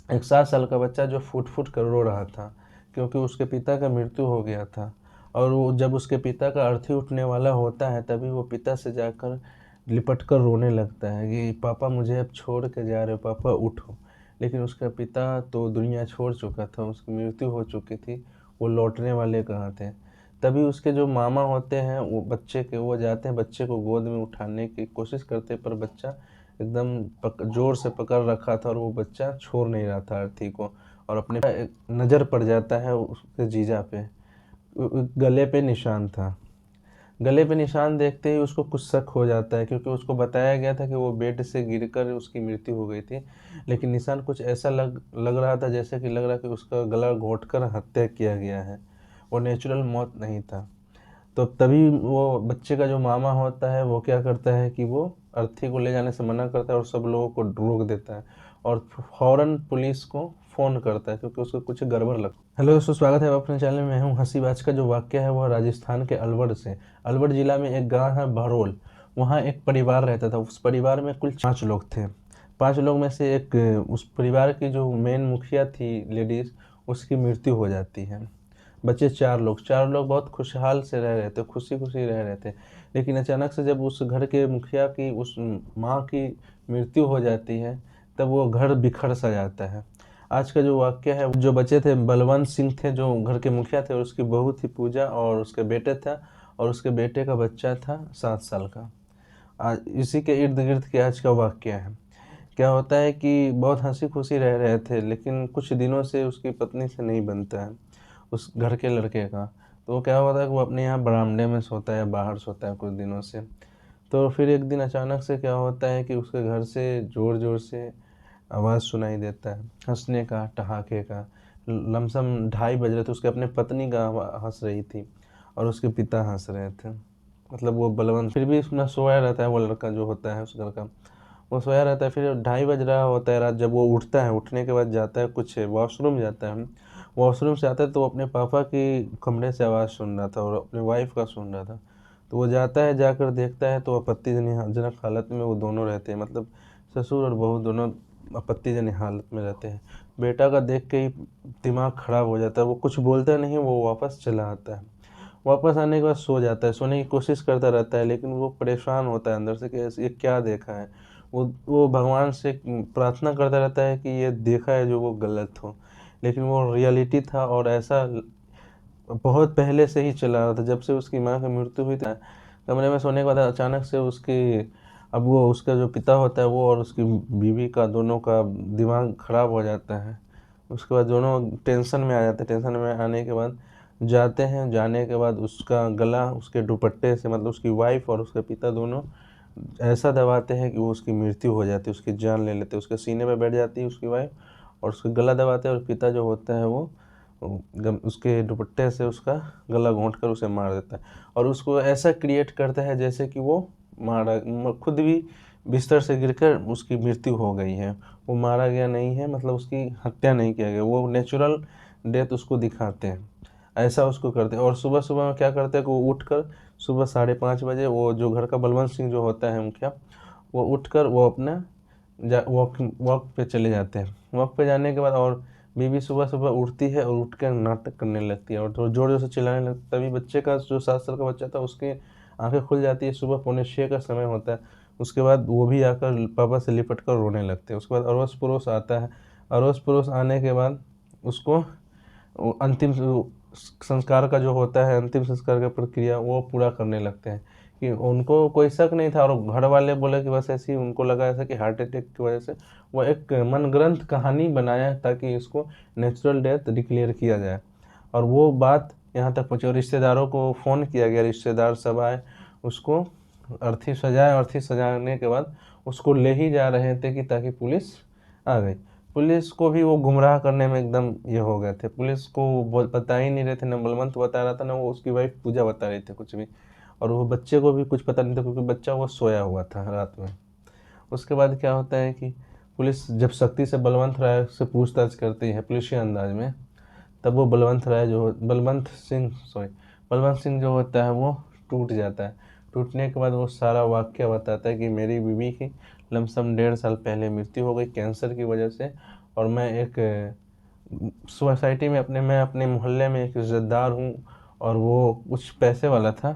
एक 7 साल का बच्चा जो फूट फूट कर रो रहा था क्योंकि उसके पिता का मृत्यु हो गया था। और वो जब उसके पिता का अर्थी उठने वाला होता है तभी वो पिता से जाकर लिपट कर रोने लगता है कि पापा मुझे अब छोड़ के जा रहे हो, पापा उठो। लेकिन उसका पिता तो दुनिया छोड़ चुका था, उसकी मृत्यु हो चुकी थी, वो लौटने वाले कहाँ थे। तभी उसके जो मामा होते हैं वो बच्चे के, वो जाते हैं बच्चे को गोद में उठाने की कोशिश करते, पर बच्चा एकदम जोर से पकड़ रखा था और वो बच्चा छोड़ नहीं रहा था अर्थी को। और अपने नज़र पड़ जाता है उसके जीजा पे, गले पे निशान था। गले पे निशान देखते ही उसको कुछ शक हो जाता है क्योंकि उसको बताया गया था कि वो बेड से गिरकर उसकी मृत्यु हो गई थी। लेकिन निशान कुछ ऐसा लग लग रहा था, जैसे कि लग रहा कि उसका गला घोंटकर हत्या किया गया है, वो नेचुरल मौत नहीं था। तो तभी वो बच्चे का जो मामा होता है वो क्या करता है कि वो अर्थी को ले जाने से मना करता है और सब लोगों को रोक देता है और फौरन पुलिस को फ़ोन करता है क्योंकि उसको कुछ गड़बड़ लगता है। हेलो दोस्तों, स्वागत है अपने चैनल में। मैं हूँ हंसी। आज का जो वाक्य है वह राजस्थान के अलवर से। अलवर जिला में एक गांव है भरोल, वहाँ एक परिवार रहता था। उस परिवार में कुल 5 लोग थे। 5 लोग में से एक उस परिवार की जो मेन मुखिया थी लेडीज़, उसकी मृत्यु हो जाती है। बचे 4 लोग। 4 लोग बहुत खुशहाल से रह रहे थे, खुशी खुशी रह रहे थे। लेकिन अचानक से जब उस घर के मुखिया की, उस माँ की मृत्यु हो जाती है, तब वो घर बिखर सा जाता है। आज का जो वाक्य है, जो बचे थे बलवंत सिंह थे जो घर के मुखिया थे, और उसकी बहू थी पूजा, और उसके बेटे था, और उसके बेटे का बच्चा था 7 साल का। आज इसी के इर्द गिर्द के आज का वाक्य है। क्या होता है कि बहुत हंसी खुशी रह रहे थे, लेकिन कुछ दिनों से उसकी पत्नी से नहीं बनता है उस घर के लड़के का। तो वो क्या होता है कि वो अपने यहाँ बरामदे में सोता है, बाहर सोता है कुछ दिनों से। तो फिर एक दिन अचानक से क्या होता है कि उसके घर से ज़ोर ज़ोर से आवाज़ सुनाई देता है, हंसने का, ठहाके का। लमसम 2:30 बज रहे थे। उसके अपने पत्नी का हंस रही थी और उसके पिता हंस रहे थे, मतलब वो बलवंत। फिर भी उसमें सोया रहता है वो लड़का जो होता है उस घर का, वो सोया रहता है। फिर 2:30 बज रहा होता है रात, जब वो उठता है, उठने के बाद जाता है, कुछ वॉशरूम जाता है। वॉशरूम से आता है तो वो अपने पापा की कमरे से आवाज़ सुन रहा था और अपने वाइफ का सुन रहा था। तो वो जाता है, जाकर देखता है तो आपत्तिजनक हालत में वो दोनों रहते हैं, मतलब ससुर और बहू दोनों आपत्तिजनक हालत में रहते हैं। बेटा का देख के ही दिमाग खराब हो जाता है, वो कुछ बोलता नहीं, वो वापस चला आता है। वापस आने के बाद सो जाता है, सोने की कोशिश करता रहता है, लेकिन वो परेशान होता है अंदर से कि ये क्या देखा है। वो भगवान से प्रार्थना करता रहता है कि ये देखा है जो वो गलत हो, लेकिन वो रियलिटी था और ऐसा बहुत पहले से ही चला रहा था, जब से उसकी माँ की मृत्यु हुई थी। कमरे में सोने के बाद अचानक से उसकी, अब वो उसका जो पिता होता है वो और उसकी बीवी का, दोनों का दिमाग खराब हो जाता है। उसके बाद दोनों टेंशन में आ जाते हैं। टेंशन में आने के बाद जाते हैं, जाने के बाद उसका गला उसके दुपट्टे से, मतलब उसकी वाइफ और उसके पिता दोनों ऐसा दबाते हैं कि वो उसकी मृत्यु हो जाती है, उसकी जान ले लेते हैं। उसके सीने पे बैठ जाती है उसकी वाइफ और उसका गला दबाते हैं, और पिता जो होता है वो उसके दुपट्टे से उसका गला घोंट कर उसे मार देता है। और उसको ऐसा क्रिएट करता है जैसे कि वो खुद भी बिस्तर से गिरकर उसकी मृत्यु हो गई है। वो मारा गया नहीं है, मतलब उसकी हत्या नहीं किया गया, वो नेचुरल डेथ उसको दिखाते हैं, ऐसा उसको करते हैं। और सुबह सुबह में क्या करते हैं कि वो उठकर सुबह 5:30 बजे, वो जो घर का बलवंत सिंह जो होता है मुखिया, वो उठकर वो अपना वॉक वॉक पे चले जाते हैं। वॉक पे जाने के बाद और बीवी सुबह सुबह उठती है और उठकर नाटक करने लगती है और जोर जोर से चिल्लाने लगती है। तभी बच्चे का, जो 7 साल का बच्चा था, उसकी आंखें खुल जाती है। सुबह 5:45 का समय होता है। उसके बाद वो भी आकर पापा से लिपट कर रोने लगते हैं। उसके बाद अड़ोस पड़ोस आता है। अड़ोस पड़ोस आने के बाद उसको अंतिम संस्कार का जो होता है, अंतिम संस्कार का प्रक्रिया, वो पूरा करने लगते हैं। कि उनको कोई शक नहीं था, और घर वाले बोले कि बस ऐसे ही उनको लगा ऐसा कि हार्ट अटैक की वजह से। वो एक मनगढ़ंत कहानी बनाया ताकि इसको नेचुरल डेथ डिक्लेयर किया जाए। और वो बात यहाँ तक पहुँची और रिश्तेदारों को फ़ोन किया गया, रिश्तेदार सब आए, उसको अर्थी सजाए। अर्थी सजाने के बाद उसको ले ही जा रहे थे कि ताकि पुलिस आ गई। पुलिस को भी वो गुमराह करने में एकदम ये हो गए थे। पुलिस को बता ही नहीं रहे थे, न बलवंत बता रहा था, न वो उसकी वाइफ पूजा बता रही थी कुछ भी। और वो बच्चे को भी कुछ पता नहीं था क्योंकि बच्चा वो सोया हुआ था रात में। उसके बाद क्या होता है कि पुलिस जब सख्ती से बलवंत राय से पूछताछ करती है पुलिसिया अंदाज में, तब वो बलवंत सिंह जो होता है वो टूट जाता है। टूटने के बाद वो सारा वाक़या बताता है कि मेरी बीवी की लमसम 1.5 साल पहले मृत्यु हो गई कैंसर की वजह से, और मैं एक सोसाइटी में मैं अपने मोहल्ले में एक इज़्ज़तदार हूँ और वो कुछ पैसे वाला था।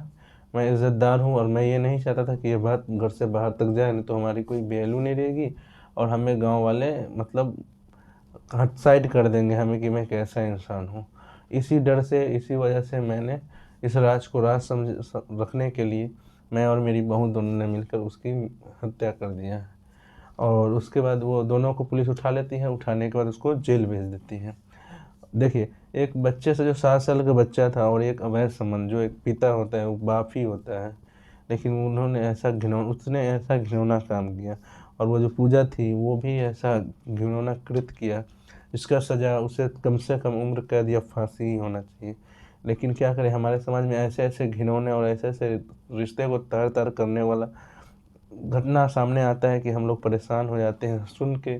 मैं इज़्ज़तदार हूँ और मैं ये नहीं चाहता था कि ये बात घर से बाहर तक जाए, नहीं तो हमारी कोई वैल्यू नहीं रहेगी और हमें गाँव वाले मतलब हट साइड कर देंगे हमें कि मैं कैसा इंसान हूँ। इसी डर से, इसी वजह से मैंने इस राज को राज रखने के लिए मैं और मेरी बहू दोनों ने मिलकर उसकी हत्या कर दिया। और उसके बाद वो दोनों को पुलिस उठा लेती है, उठाने के बाद उसको जेल भेज देती है। देखिए, एक बच्चे से जो 7 साल का बच्चा था और एक अवैध संबंध, जो एक पिता होता है वो बाप ही होता है, लेकिन उसने ऐसा घिनौना काम किया। और वो जो पूजा थी वो भी ऐसा घिनौना कृत्य किया जिसका सज़ा उसे कम से कम उम्र कैद या फांसी ही होना चाहिए। लेकिन क्या करें, हमारे समाज में ऐसे ऐसे घिनौने और ऐसे ऐसे रिश्ते को तार तार करने वाला घटना सामने आता है कि हम लोग परेशान हो जाते हैं सुन के।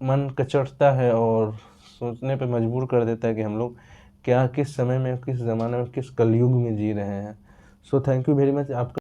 मन कचोटता है और सोचने पे मजबूर कर देता है कि हम लोग क्या, किस समय में, किस ज़माने में, किस कलयुग में जी रहे हैं। So thank you very much. आपका